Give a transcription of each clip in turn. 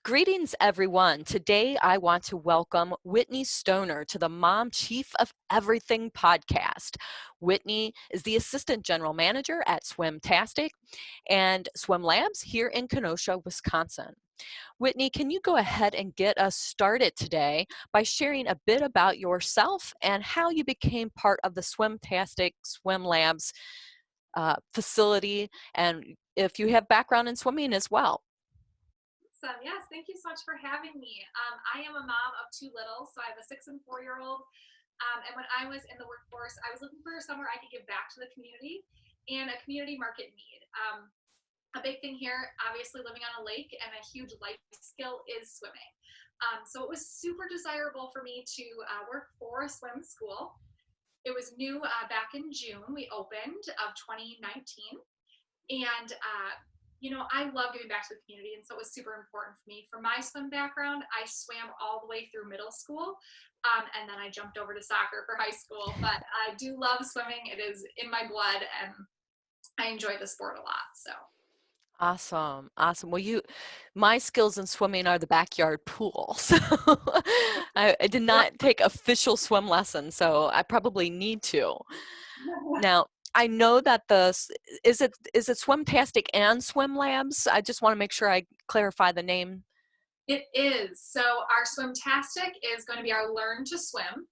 Greetings, everyone. Today, I want to welcome Whitney Stoner to the Mom Chief of Everything podcast. Whitney is the Assistant General Manager at Swimtastic and Swim Labs here in Kenosha, Wisconsin. Whitney, can you go ahead and get us started today by sharing a bit about yourself and how you became part of the Swimtastic Swim Labs facility, and if you have background in swimming as well? Awesome. Yes, thank you so much for having me. I am a mom of two littles, so I have a 6 and 4 year old. And when I was in the workforce, I was looking for somewhere I could give back to the community and a community market need. A big thing here, obviously, living on a lake and a huge life skill is swimming. So it was super desirable for me to work for a swim school. It was new back in June, we opened of 2019. And I love giving back to the community, and so it was super important for me. For my swim background, I swam all the way through middle school, and then I jumped over to soccer for high school. But I do love swimming; it is in my blood, and I enjoy the sport a lot. So Awesome, awesome. Well, my skills in swimming are the backyard pool. So I did not take official swim lessons, so I probably need to. Now, I know that is it Swimtastic and Swim Labs? I just want to make sure I clarify the name. it is. So our Swimtastic is going to be our Learn to Swim.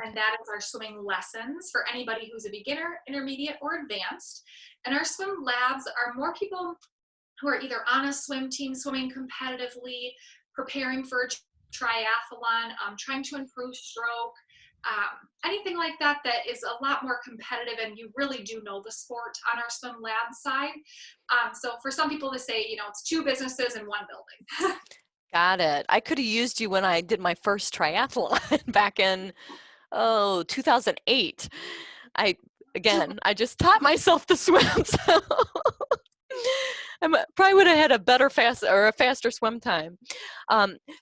And that is our swimming lessons for anybody who's a beginner, intermediate, or advanced. And our swim labs are more people who are either on a swim team, swimming competitively, preparing for a triathlon, trying to improve stroke, anything like that that is a lot more competitive and you really do know the sport on our swim lab side. So for some people to say, it's two businesses in one building. Got it. I could have used you when I did my first triathlon back in 2008. I just taught myself to swim, so probably would have had a faster swim time.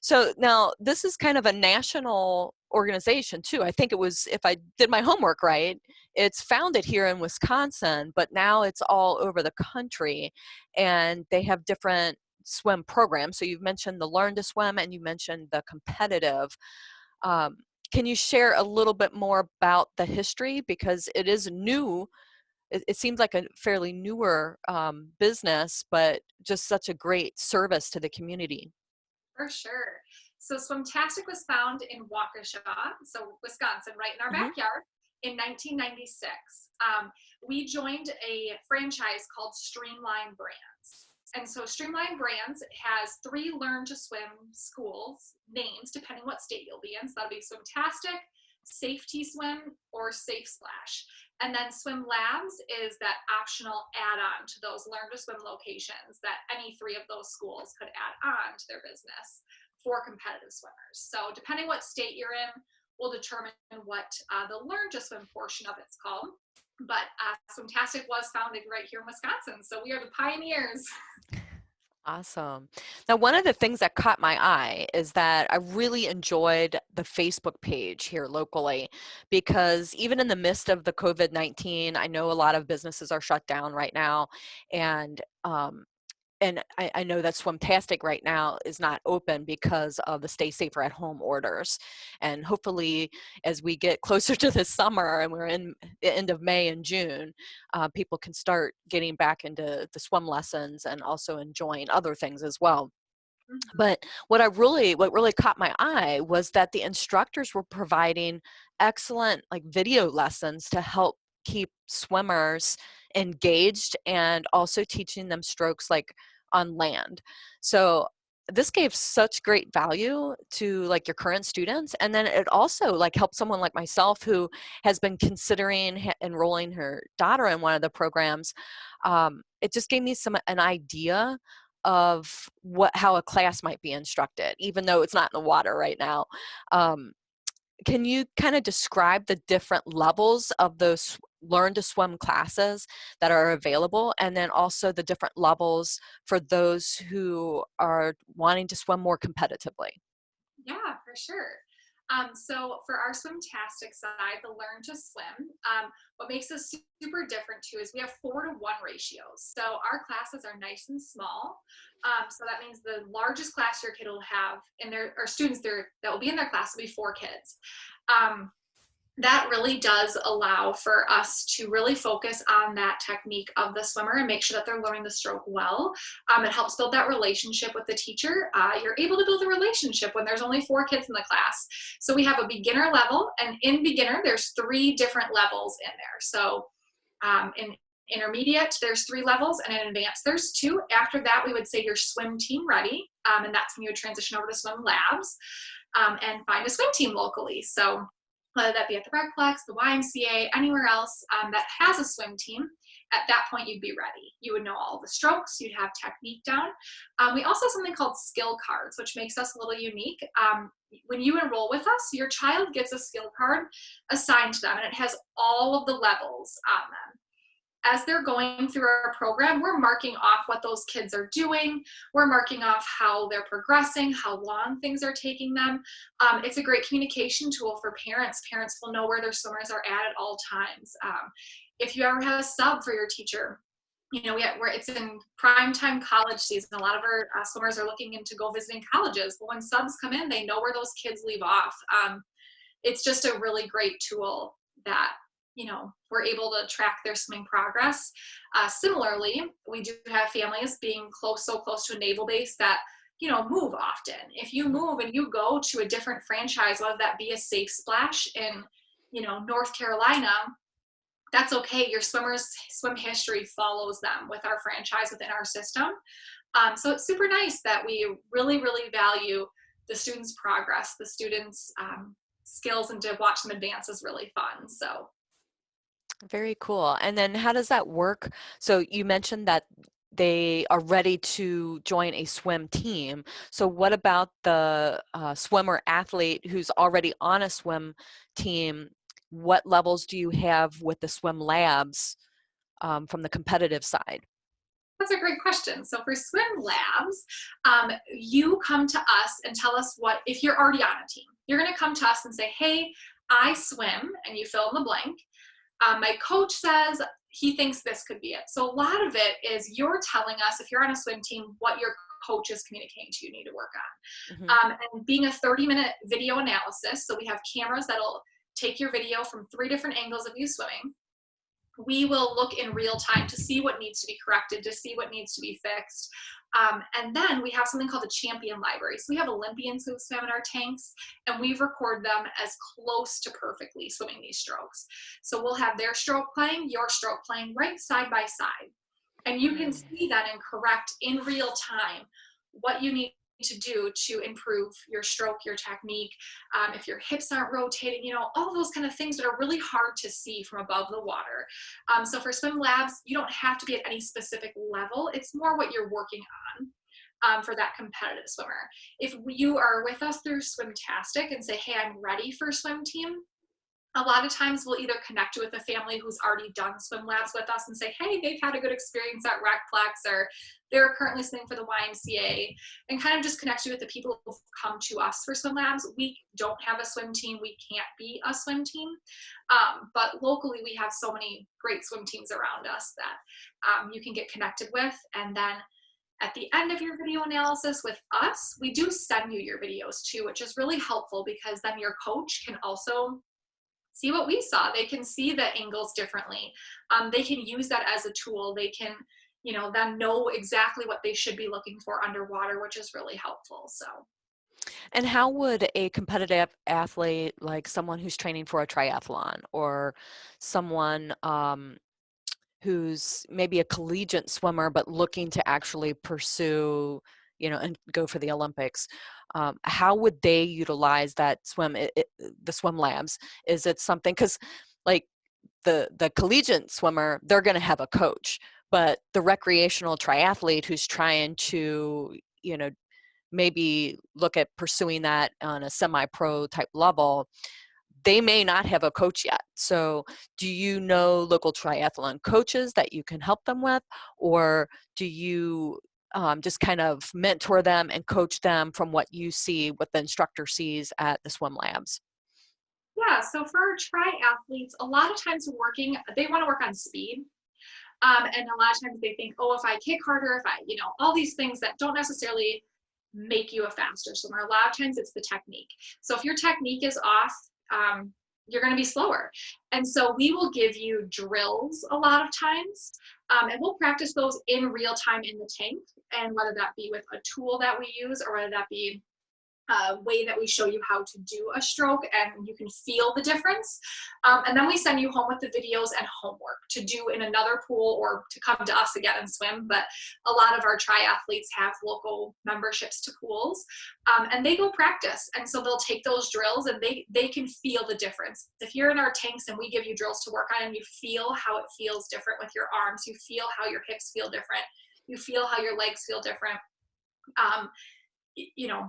So now this is kind of a national organization too. I think it was, if I did my homework right, it's founded here in Wisconsin, but now it's all over the country, and they have different swim programs. So you've mentioned the Learn to Swim, and you mentioned the competitive. Um, can you share a little bit more about the history, because it is new? It seems like a fairly newer business, but just such a great service to the community. For sure. So Swimtastic was found in Waukesha, so Wisconsin, right in our Hmm. backyard, in 1996. We joined a franchise called Streamline Brands. And so Streamline Brands has 3 Learn to Swim schools names, depending what state you'll be in. So that'll be Swimtastic, Safety Swim, or Safe Splash. And then Swim Labs is that optional add-on to those Learn to Swim locations that any 3 of those schools could add on to their business for competitive swimmers. So depending what state you're in will determine what the Learn to Swim portion of it's called. But Swimtastic was founded right here in Wisconsin, so we are the pioneers. Awesome. Now, one of the things that caught my eye is that I really enjoyed the Facebook page here locally, because even in the midst of the COVID-19, I know a lot of businesses are shut down right now, and I know that Swimtastic right now is not open because of the stay safer at home orders. And hopefully, as we get closer to the summer and we're in the end of May and June, people can start getting back into the swim lessons and also enjoying other things as well. Mhm. But what really caught my eye was that the instructors were providing excellent like video lessons to help keep swimmers engaged, and also teaching them strokes like on land. So this gave such great value to like your current students, and then it also like helped someone like myself who has been considering enrolling her daughter in one of the programs. It just gave me an idea of how a class might be instructed, even though it's not in the water right now. Um, can you kind of describe the different levels of those Learn to Swim classes that are available, and then also the different levels for those who are wanting to swim more competitively? Yeah, for sure. So for our Swimtastic side, the Learn to Swim, what makes us super different too is we have 4-to-1 ratios. So our classes are nice and small. So that means the largest class your kid will have in their, or students there that will be in their class will be 4 kids. Um, that really does allow for us to really focus on that technique of the swimmer and make sure that they're learning the stroke well. It helps build that relationship with the teacher. You're able to build a relationship when there's only 4 kids in the class. So we have a beginner level, and in beginner, there's 3 different levels in there. So in intermediate, there's 3 levels, and in advanced, there's 2. After that, we would say you're swim team ready, and that's when you would transition over to swim labs and find a swim team locally. So whether that be at the Recplex, the YMCA, anywhere else that has a swim team, at that point you'd be ready. You would know all the strokes, you'd have technique down. We also have something called skill cards, which makes us a little unique. When you enroll with us, your child gets a skill card assigned to them, and it has all of the levels on them. As they're going through our program, we're marking off what those kids are doing. We're marking off how they're progressing, how long things are taking them. It's a great communication tool for parents. Parents will know where their swimmers are at all times. If you ever have a sub for your teacher, you know, it's in prime time college season. A lot of our swimmers are looking into go visiting colleges. But when subs come in, they know where those kids leave off. It's just a really great tool that, you know, we're able to track their swimming progress. Similarly, we do have families being so close to a naval base that, you know, move often. If you move and you go to a different franchise, whether that be a Safe Splash in, you know, North Carolina, that's okay. Your swimmers' swim history follows them with our franchise within our system. So it's super nice that we really, really value the students' progress, the students' skills, and to watch them advance is really fun. So Very cool. And then how does that work? So you mentioned that they are ready to join a swim team. So what about the swimmer athlete who's already on a swim team? What levels do you have with the swim labs from the competitive side? that's a great question. So for swim labs, you come to us and tell us what, if you're already on a team, you're going to come to us and say, hey, I swim, and you fill in the blank. My coach says he thinks this could be it. So a lot of it is you're telling us, if you're on a swim team, what your coach is communicating to you need to work Hmm. on. And being a 30-minute video analysis, so we have cameras that'll take your video from 3 different angles of you swimming. We will look in real time to see what needs to be corrected, to see what needs to be fixed. And then we have something called the champion library. So we have Olympians who swim in our tanks, and we record them as close to perfectly swimming these strokes. So we'll have their stroke playing, your stroke playing right side by side. And you can see that and correct in real time what you need to do to improve your stroke, your technique, if your hips aren't rotating, you know, all those kind of things that are really hard to see from above the water. So for swim labs, you don't have to be at any specific level. It's more what you're working on for that competitive swimmer. If you are with us through Swimtastic and say, hey, I'm ready for swim team, a lot of times we'll either connect you with a family who's already done swim labs with us and say, hey, they've had a good experience at Recplex, or they're currently swimming for the YMCA, and kind of just connect you with the people who've come to us for swim labs. We don't have a swim team. We can't be a swim team. But locally, we have so many great swim teams around us that you can get connected with. And then at the end of your video analysis with us, we do send you your videos too, which is really helpful because then your coach can also see what we saw. They can see the angles differently. They can use that as a tool. They can, you know, then know exactly what they should be looking for underwater, which is really helpful. So And how would a competitive athlete, like someone who's training for a triathlon or someone who's maybe a collegiate swimmer but looking to actually pursue, and go for the Olympics, how would they utilize that the swim labs? Is it something, because like the collegiate swimmer, they're going to have a coach, but the recreational triathlete who's trying to, maybe look at pursuing that on a semi-pro type level, they may not have a coach yet. So do you know local triathlon coaches that you can help them with? Or do you just kind of mentor them and coach them from what you see, what the instructor sees at the swim labs? Yeah, so for our triathletes, a lot of times they want to work on speed. And a lot of times they think, oh, if I kick harder, if I, all these things that don't necessarily make you a faster swimmer. A lot of times it's the technique. So if your technique is off, you're going to be slower. And so we will give you drills a lot of times, and we'll practice those in real time in the tank. And whether that be with a tool that we use or whether that be way that we show you how to do a stroke and you can feel the difference. And then we send you home with the videos and homework to do in another pool or to come to us again and swim. But a lot of our triathletes have local memberships to pools, and they go practice. And so they'll take those drills and they can feel the difference. If you're in our tanks and we give you drills to work on and you feel how it feels different with your arms, you feel how your hips feel different, you feel how your legs feel different.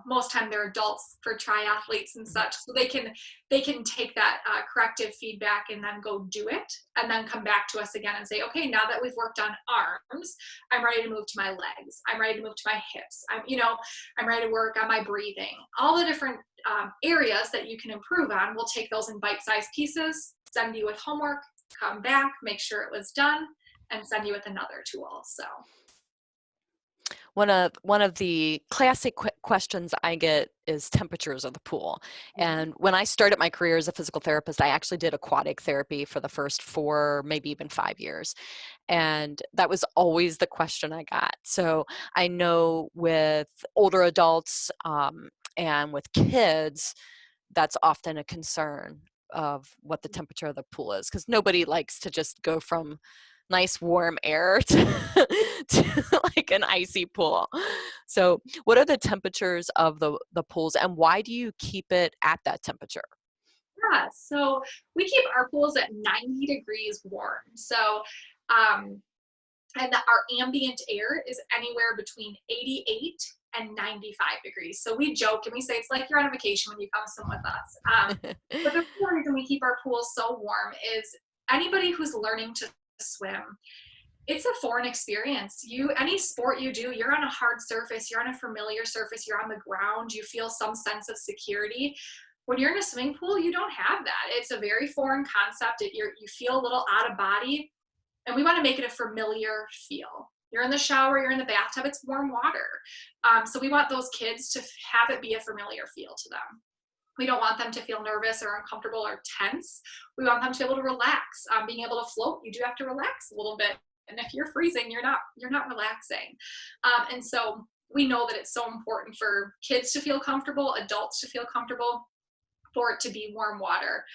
Most time they're adults for triathletes and such, so they can take that corrective feedback and then go do it and then come back to us again and say, okay, now that we've worked on arms, I'm ready to move to my legs, I'm ready to move to my hips, I'm ready to work on my breathing. All the different areas that you can improve on, we'll take those in bite-sized pieces, send you with homework, come back, make sure it was done, and send you with another tool. So One of the classic questions I get is temperatures of the pool. And when I started my career as a physical therapist, I actually did aquatic therapy for the first 4, maybe even 5 years. And that was always the question I got. So I know with older adults and with kids, that's often a concern of what the temperature of the pool is, because nobody likes to just go from nice warm air to like an icy pool. So what are the temperatures of the pools, and why do you keep it at that temperature? yeah, so we keep our pools at 90 degrees warm. So um, and our ambient air is anywhere between 88 and 95 degrees. So we joke and we say it's like you're on a vacation when you come swim with us. But the real reason we keep our pools so warm is anybody who's learning to swim, it's a foreign experience. Any sport you do, you're on a hard surface, you're on a familiar surface, you're on the ground, you feel some sense of security. When you're in a swimming pool, you don't have that. It's a very foreign concept. You feel a little out of body, and we want to make it a familiar feel. You're in the shower, you're in the bathtub, it's warm water. So we want those kids to have it be a familiar feel to them. We don't want them to feel nervous or uncomfortable or tense. We want them to be able to relax. Being able to float, you do have to relax a little bit. And if you're freezing, you're not relaxing. And so we know that it's so important for kids to feel comfortable, adults to feel comfortable, for it to be warm water.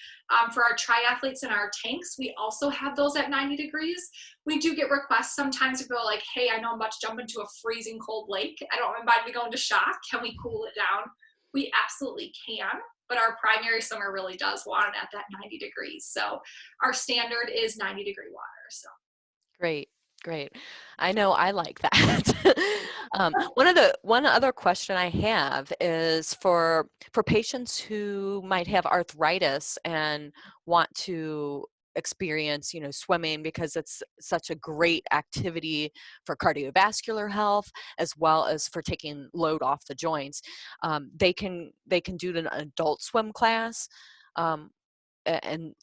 For our triathletes in our tanks, we also have those at 90 degrees. We do get requests sometimes to go like, hey, I know I'm about to jump into a freezing cold lake. I don't want my body to go into shock. Can we cool it down? We absolutely can, but our primary swimmer really does want it at that 90 degrees. So our standard is 90-degree water. So Great, great. I know I like that. One other question I have is for patients who might have arthritis and want to experience, swimming because it's such a great activity for cardiovascular health as well as for taking load off the joints. They can do an adult swim class, and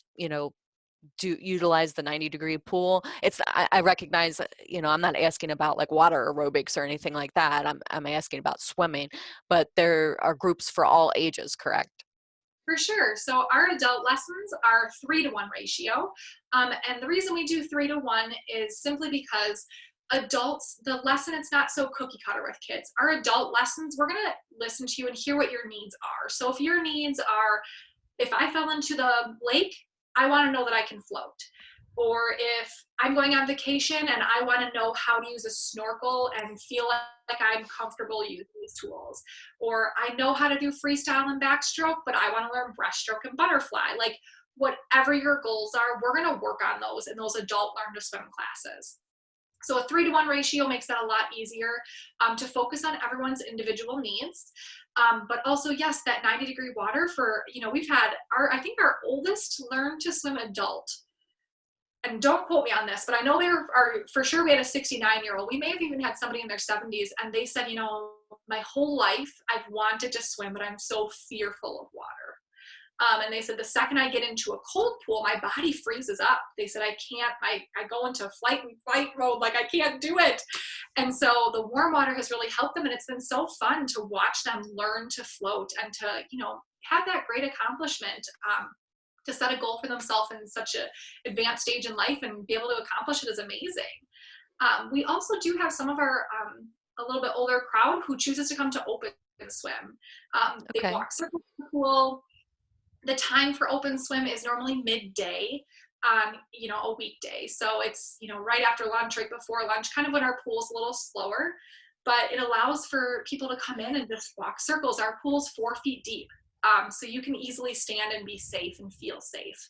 do utilize the 90-degree pool. I recognize, I'm not asking about like water aerobics or anything like that. I'm asking about swimming, but there are groups for all ages, correct? for sure. So our adult lessons are 3-to-1 ratio. And the reason we do 3-to-1 is simply because adults, the lesson, it's not so cookie cutter with kids. Our adult lessons, we're going to listen to you and hear what your needs are. So if your needs are, if I fell into the lake, I want to know that I can float. Or if I'm going on vacation and I want to know how to use a snorkel and feel like I'm comfortable using these tools. Or I know how to do freestyle and backstroke, but I want to learn breaststroke and butterfly. Like whatever your goals are, we're going to work on those in those adult learn to swim classes. So a 3-to-1 ratio makes that a lot easier to focus on everyone's individual needs. But also, yes, that 90-degree water for, we've had I think our oldest learn to swim adult and don't quote me on this, but I know there are for sure we had a 69-year-old. We may have even had somebody in their 70s, and they said, my whole life I've wanted to swim, but I'm so fearful of water. And they said the second I get into a cold pool, my body freezes up. They said I can't. I go into flight and fight mode, like I can't do it. And so the warm water has really helped them, and it's been so fun to watch them learn to float and to have that great accomplishment. To set a goal for themselves in such an advanced stage in life and be able to accomplish it is amazing. We also do have some of our a little bit older crowd who chooses to come to open swim. They Okay. walk circles in the pool. The time for open swim is normally midday on a weekday, so it's right after lunch, right before lunch, kind of when our pool's a little slower, but it allows for people to come in and just walk circles. Our pool's 4 feet deep, so you can easily stand and be safe and feel safe.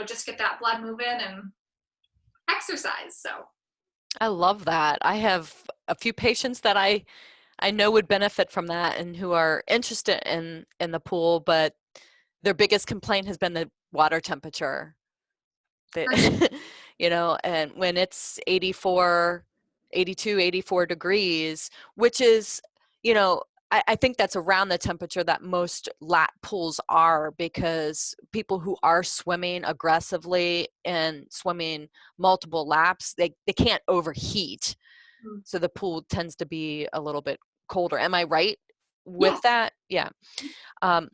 Just get that blood moving and exercise. So I love that. I have a few patients that I know would benefit from that and who are interested in the pool, but their biggest complaint has been the water temperature. They, for sure. and when it's 84, 82, 84 degrees, which is, I think that's around the temperature that most lap pools are, because people who are swimming aggressively and swimming multiple laps, they can't overheat. Mm. So the pool tends to be a little bit colder. Am I right with Yes, that? Yeah. Um,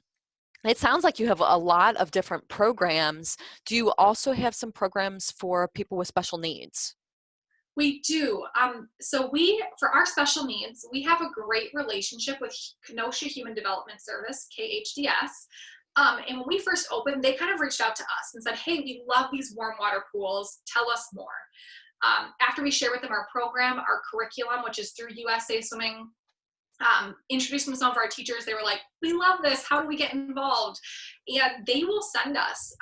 it sounds like you have a lot of different programs. Do you also have some programs for people with special needs? we do. So for our special needs, we have a great relationship with Kenosha Human Development Service, KHDS. And when we first opened, they kind of reached out to us and said, hey, we love these warm water pools. Tell us more. After we share with them our program, our curriculum, which is through USA Swimming, introduced them to some of our teachers. They were like, we love this. How do we get involved? And they will send us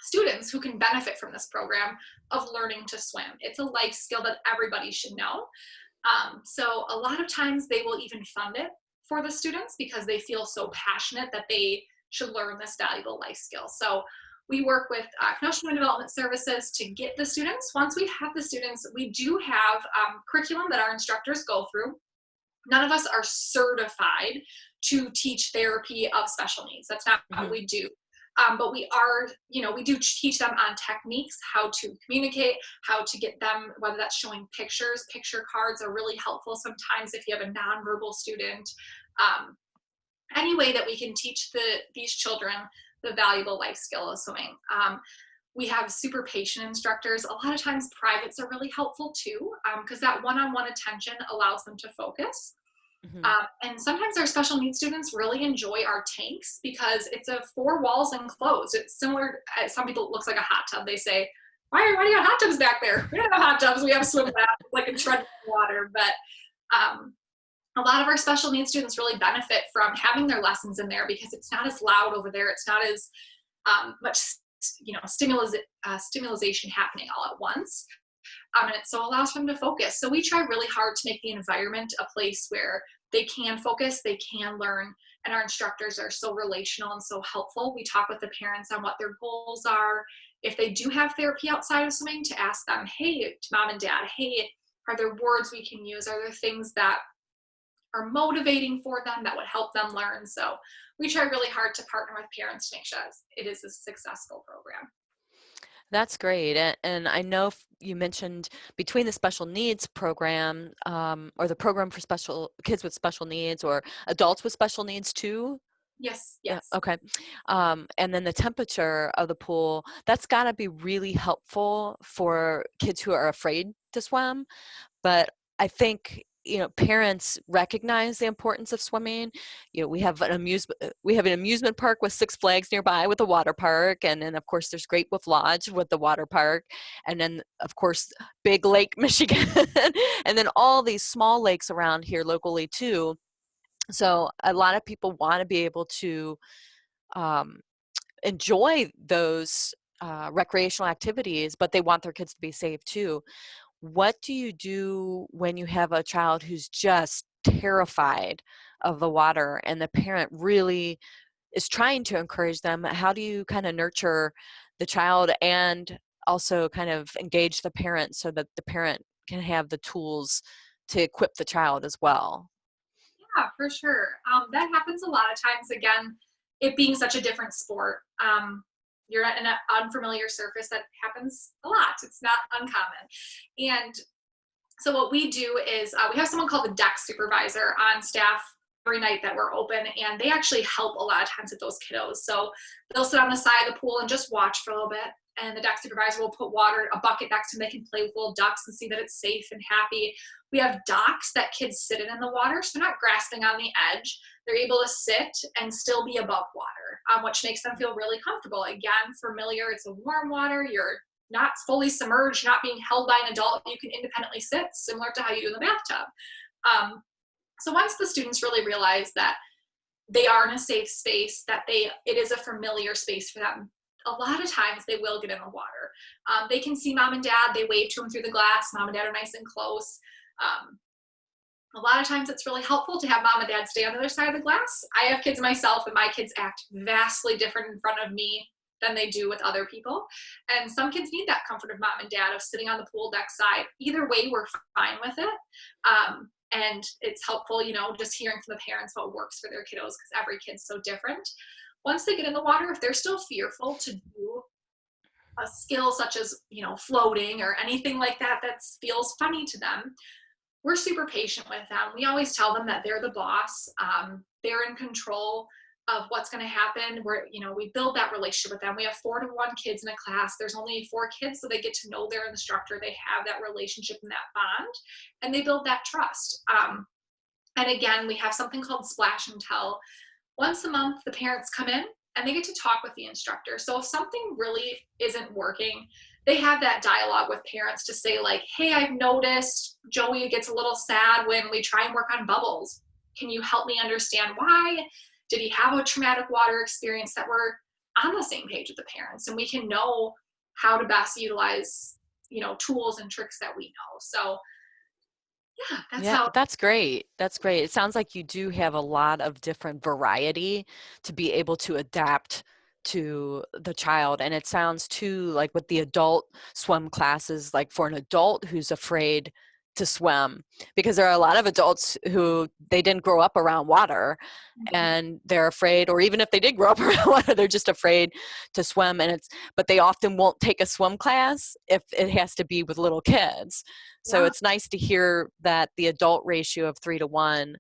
students who can benefit from this program of learning to swim. It's a life skill that everybody should know. So a lot of times they will even fund it for the students because they feel so passionate that they should learn this valuable life skill. So we work with Kenosha Human Development Services to get the students. Once we have the students, we do have curriculum that our instructors go through. None of us are certified to teach therapy of special needs. That's not what Hmm. we do. But we are, we do teach them on techniques, how to communicate, how to get them, whether that's showing pictures. Picture cards are really helpful sometimes if you have a nonverbal student. Um, any way that we can teach these children the valuable life skill of swimming. We have super patient instructors. A lot of times privates are really helpful too, because that one-on-one attention allows them to focus. Hmm. And sometimes our special needs students really enjoy our tanks because it's a 4 walls enclosed. It's similar, some people, it looks like a hot tub. They say, why do you have hot tubs back there? We don't have hot tubs. We have swim laps, like a treadmill water. But a lot of our special needs students really benefit from having their lessons in there because it's not as loud over there. It's not as much, stimulation happening all at once. And it so allows them to focus. So we try really hard to make the environment a place where they can focus, they can learn, and our instructors are so relational and so helpful. We talk with the parents on what their goals are. If they do have therapy outside of swimming, to ask them, hey, to mom and dad, hey, are there words we can use? Are there things that are motivating for them that would help them learn? So we try really hard to partner with parents to make sure it is a successful program. That's great. And I know you mentioned between the special needs program, or the program for special kids with special needs or adults with special needs too. Yes, Yeah, yes. okay. And then the temperature of the pool, that's got to be really helpful for kids who are afraid to swim. But I think, parents recognize the importance of swimming. We have an amusement park with Six Flags nearby with a water park, and then of course there's Great Wolf Lodge with the water park, and then of course Big Lake, Michigan, and then all these small lakes around here locally too. So a lot of people want to be able to um, enjoy those recreational activities, but they want their kids to be safe too. What do you do when you have a child who's just terrified of the water and the parent really is trying to encourage them? How do you kind of nurture the child and also kind of engage the parent so that the parent can have the tools to equip the child as well. Yeah, for sure. That happens a lot of times. Again, it being such a different sport, you're at an unfamiliar surface. That happens a lot. It's not uncommon. And so what we do is we have someone called the deck supervisor on staff every night that we're open, and they actually help a lot of times with those kiddos. So they'll sit on the side of the pool and just watch for a little bit. And the deck supervisor will put water, a bucket next to them. They can play with little ducks and see that it's safe and happy. We have docks that kids sit in the water, so they're not grasping on the edge. They're able to sit and still be above water, which makes them feel really comfortable. Again, familiar, it's a warm water. You're not fully submerged, not being held by an adult. You can independently sit, similar to how you do in the bathtub. So once the students really realize that they are in a safe space, that it is a familiar space for them, a lot of times they will get in the water. They can see mom and dad, they wave to them through the glass, mom and dad are nice and close. A lot of times it's really helpful to have mom and dad stay on the other side of the glass. I have kids myself, and my kids act vastly different in front of me than they do with other people. And some kids need that comfort of mom and dad, of sitting on the pool deck side. Either way, we're fine with it. And it's helpful, just hearing from the parents what works for their kiddos, because every kid's so different. Once they get in the water, if they're still fearful to do a skill such as, floating or anything like that feels funny to them, we're super patient with them. We always tell them that they're the boss. They're in control of what's going to happen. We build that relationship with them. We have 4 to 1 kids in a class. There's only 4 kids, so they get to know their instructor. They have that relationship and that bond, and they build that trust. And again, we have something called Splash and Tell. Once a month, the parents come in and they get to talk with the instructor. So if something really isn't working, they have that dialogue with parents to say, like, hey, I've noticed Joey gets a little sad when we try and work on bubbles. Can you help me understand why? Did he have a traumatic water experience? That we're on the same page with the parents, and we can know how to best utilize, tools and tricks that we know. So yeah, that's Yeah, how. that's great. That's great. It sounds like you do have a lot of different variety to be able to adapt to the child. And it sounds too like with the adult swim classes, like for an adult who's afraid to swim, because there are a lot of adults who they didn't grow up around water and they're afraid, or even if they did grow up around water, they're just afraid to swim. But they often won't take a swim class if it has to be with little kids. So Yeah. it's nice to hear that the adult ratio of 3 to 1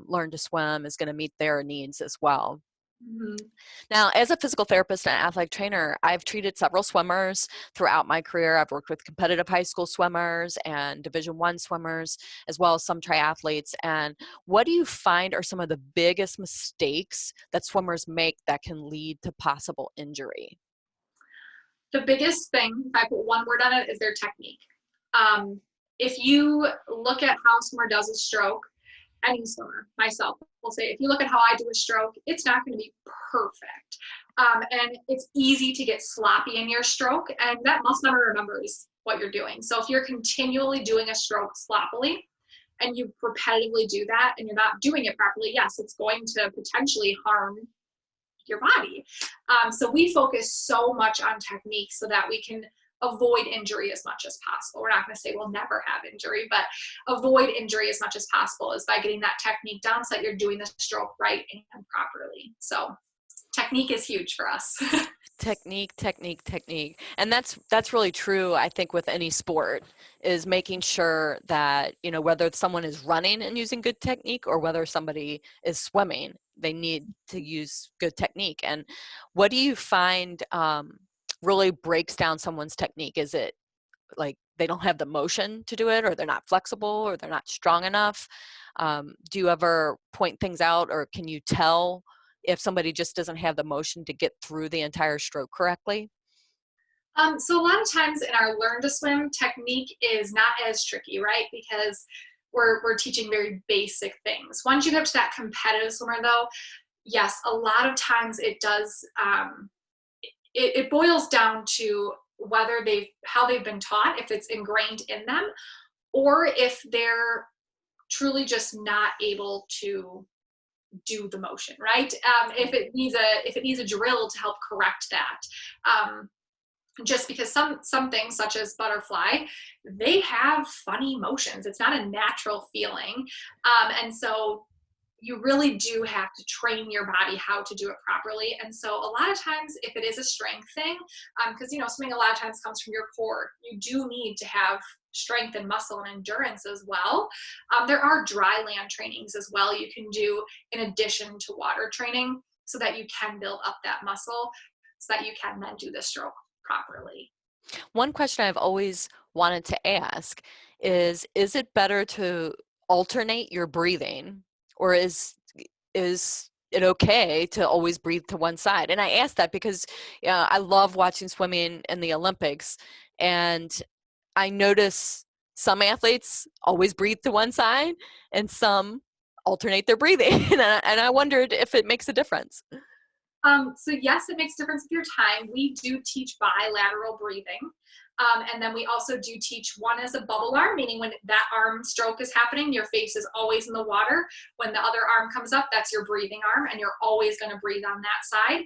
learn to swim is going to meet their needs as well. Mhm. Now, as a physical therapist and athletic trainer, I've treated several swimmers throughout my career. I've worked with competitive high school swimmers and Division I swimmers, as well as some triathletes. And what do you find are some of the biggest mistakes that swimmers make that can lead to possible injury? The biggest thing, if I put one word on it, is their technique. Um, if you look at how a swimmer does a stroke, any swimmer, myself, will say, if you look at how I do a stroke, it's not going to be perfect. And it's easy to get sloppy in your stroke, and that muscle memory remembers what you're doing. So if you're continually doing a stroke sloppily, and you repetitively do that, and you're not doing it properly, yes, it's going to potentially harm your body. So we focus so much on technique so that we can avoid injury as much as possible. We're not going to say we'll never have injury, but avoid injury as much as possible is by getting that technique down so that you're doing the stroke right and properly. So technique is huge for us. Technique, technique, technique. And that's really true, I think, with any sport, is making sure that, whether someone is running and using good technique or whether somebody is swimming, they need to use good technique. And what do you find really breaks down someone's technique? Is it like they don't have the motion to do it, or they're not flexible, or they're not strong enough? Do you ever point things out, or can you tell if somebody just doesn't have the motion to get through the entire stroke correctly? So a lot of times in our learn to swim, technique is not as tricky, right? Because we're teaching very basic things. Once you get to that competitive swimmer, though, yes, a lot of times it does. It boils down to whether how they've been taught, if it's ingrained in them, or if they're truly just not able to do the motion, right? If it needs a drill to help correct that. Just because some things such as butterfly, they have funny motions. It's not a natural feeling. And so you really do have to train your body how to do it properly. And so a lot of times, if it is a strength thing, because swimming a lot of times comes from your core, you do need to have strength and muscle and endurance as well. There are dry land trainings as well you can do in addition to water training, so that you can build up that muscle, so that you can then do the stroke properly. One question I've always wanted to ask is it better to alternate your breathing, or is it okay to always breathe to one side? And I ask that because I love watching swimming in the Olympics, and I notice some athletes always breathe to one side and some alternate their breathing. And I wondered if it makes a difference. So yes, it makes a difference with your time. We do teach bilateral breathing. And then we also do teach one as a bubble arm, meaning when that arm stroke is happening, your face is always in the water. When the other arm comes up, that's your breathing arm, and you're always going to breathe on that side.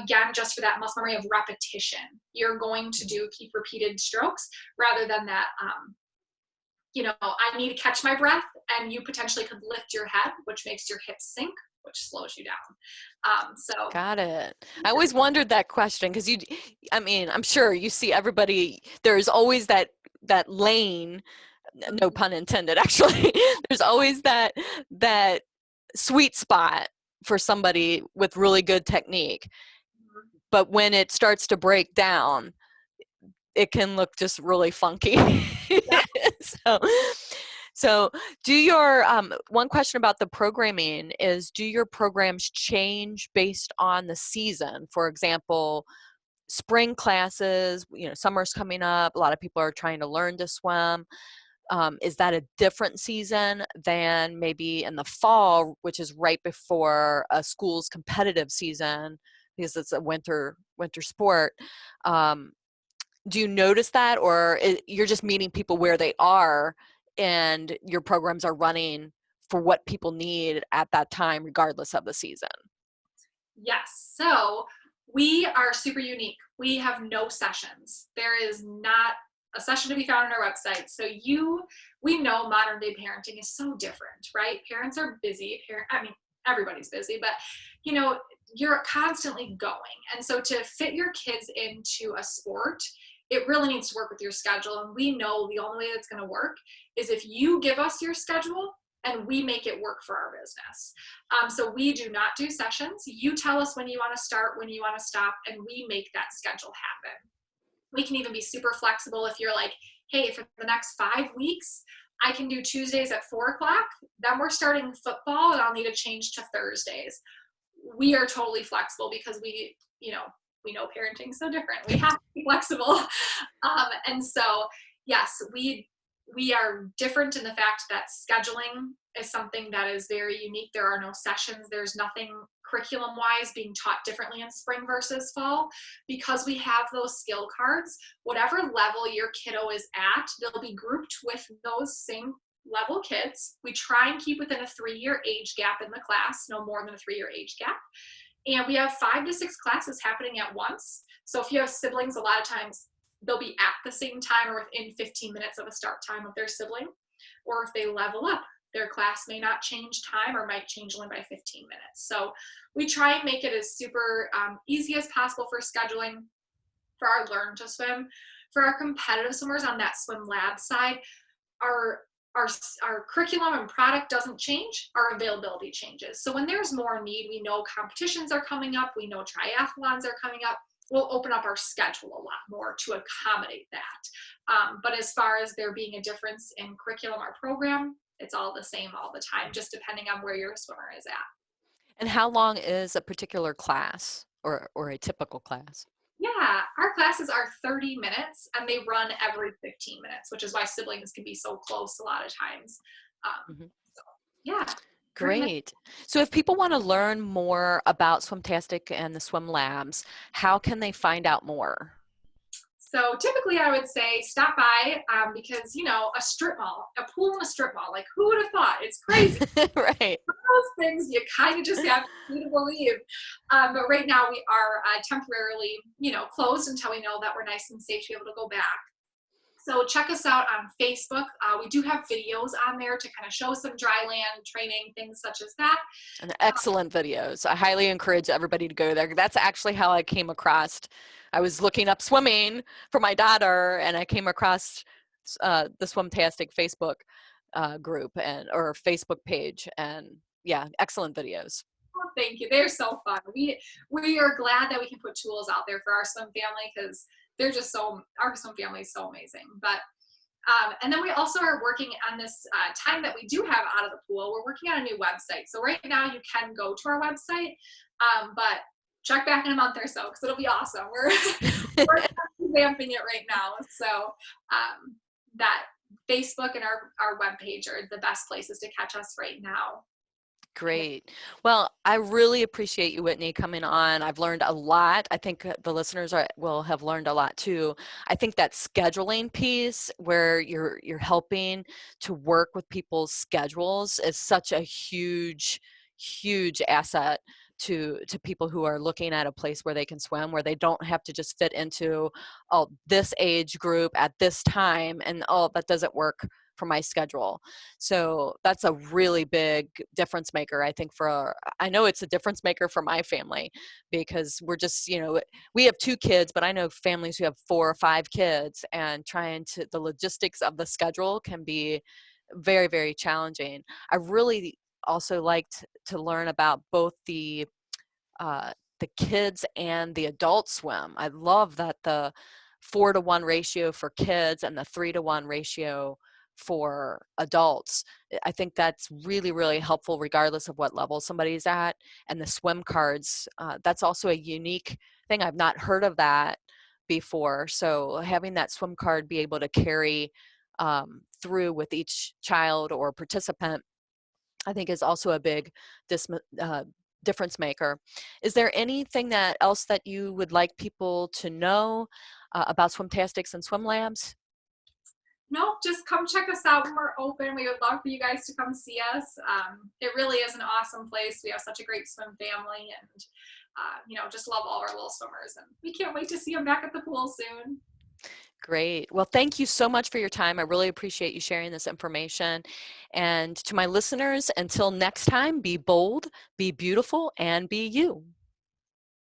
Again, just for that muscle memory of repetition, you're going to keep repeated strokes rather than that, I need to catch my breath, and you potentially could lift your head, which makes your hips sink, which slows you down. Got it. I always wondered that question because I'm sure you see everybody, there's always that lane, no pun intended, actually. There's always that sweet spot for somebody with really good technique. But when it starts to break down, it can look just really funky. Yeah. So do your, one question about the programming is, do your programs change based on the season? For example, spring classes, summer's coming up, a lot of people are trying to learn to swim. Is that a different season than maybe in the fall, which is right before a school's competitive season because it's a winter sport? Do you notice that, or you're just meeting people where they are and your programs are running for what people need at that time, regardless of the season? Yes. So we are super unique. We have no sessions. There is not a session to be found on our website. So we know modern day parenting is so different, right? Parents are busy. Everybody's busy, but you're constantly going. And so to fit your kids into a sport, it really needs to work with your schedule. And we know the only way that's going to work is if you give us your schedule and we make it work for our business. So we do not do sessions. You tell us when you want to start, when you want to stop, and we make that schedule happen. We can even be super flexible if you're like, hey, for the next 5 weeks, I can do Tuesdays at 4 o'clock. Then we're starting football and I'll need to change to Thursdays. We are totally flexible because we know parenting's so different. We have to be flexible. And so, yes, we are different in the fact that scheduling is something that is very unique. There are no sessions. There's nothing curriculum-wise being taught differently in spring versus fall. Because we have those skill cards, whatever level your kiddo is at, they'll be grouped with those same level kids. We try and keep within a 3-year age gap in the class, no more than a 3-year age gap. And we have 5 to 6 classes happening at once. So if you have siblings, a lot of times they'll be at the same time or within 15 minutes of a start time of their sibling. Or if they level up, their class may not change time or might change only by 15 minutes. So we try and make it as super easy as possible for scheduling for our Learn to Swim. For our competitive swimmers on that swim lab side, our curriculum and product doesn't change, our availability changes. So when there's more need, we know competitions are coming up, we know triathlons are coming up, we'll open up our schedule a lot more to accommodate that. But as far as there being a difference in curriculum or program, it's all the same all the time, just depending on where your swimmer is at. And how long is a particular class or a typical class? Yeah, our classes are 30 minutes and they run every 15 minutes, which is why siblings can be so close a lot of times. Mm-hmm. So, yeah. Great. So if people want to learn more about Swimtastic and the swim labs, how can they find out more? So typically I would say stop by because, a strip mall, a pool in a strip mall, like who would have thought? It's crazy. Right. Those things you kind of just have to see to believe. But right now we are temporarily, closed until we know that we're nice and safe to be able to go back. So check us out on Facebook. We do have videos on there to kind of show some dry land training, things such as that. And excellent videos. I highly encourage everybody to go there. That's actually how I came across. I was looking up swimming for my daughter, and I came across the Swimtastic Facebook group or Facebook page, and yeah, excellent videos. Oh, thank you. They're so fun. We are glad that we can put tools out there for our swim family because they're just our swim family is so amazing. But and then we also are working on this time that we do have out of the pool. We're working on a new website. So right now you can go to our website, but check back in a month or so because it'll be awesome. We're revamping it right now. So that Facebook and our webpage are the best places to catch us right now. Great. Well, I really appreciate you, Whitney, coming on. I've learned a lot. I think the listeners will have learned a lot too. I think that scheduling piece where you're helping to work with people's schedules is such a huge asset to people who are looking at a place where they can swim, where they don't have to just fit into this age group at this time, and that doesn't work for my schedule. So that's a really big difference maker, I think. I know it's a difference maker for my family because we're just, we have 2 kids, but I know families who have 4 or 5 kids, and the logistics of the schedule can be very, very challenging. I really also liked to learn about both the kids and the adult swim. I love that the 4-to-1 ratio for kids and the 3-to-1 ratio for adults. I think that's really, really helpful regardless of what level somebody's at. And the swim cards, that's also a unique thing. I've not heard of that before. So having that swim card be able to carry through with each child or participant, I think is also a big difference maker. Is there anything else that you would like people to know about Swimtastics and swim labs? No, just come check us out when we're open. We would love for you guys to come see us. It really is an awesome place. We have such a great swim family, and just love all our little swimmers. And we can't wait to see them back at the pool soon. Great. Well, thank you so much for your time. I really appreciate you sharing this information. And to my listeners, until next time, be bold, be beautiful, and be you.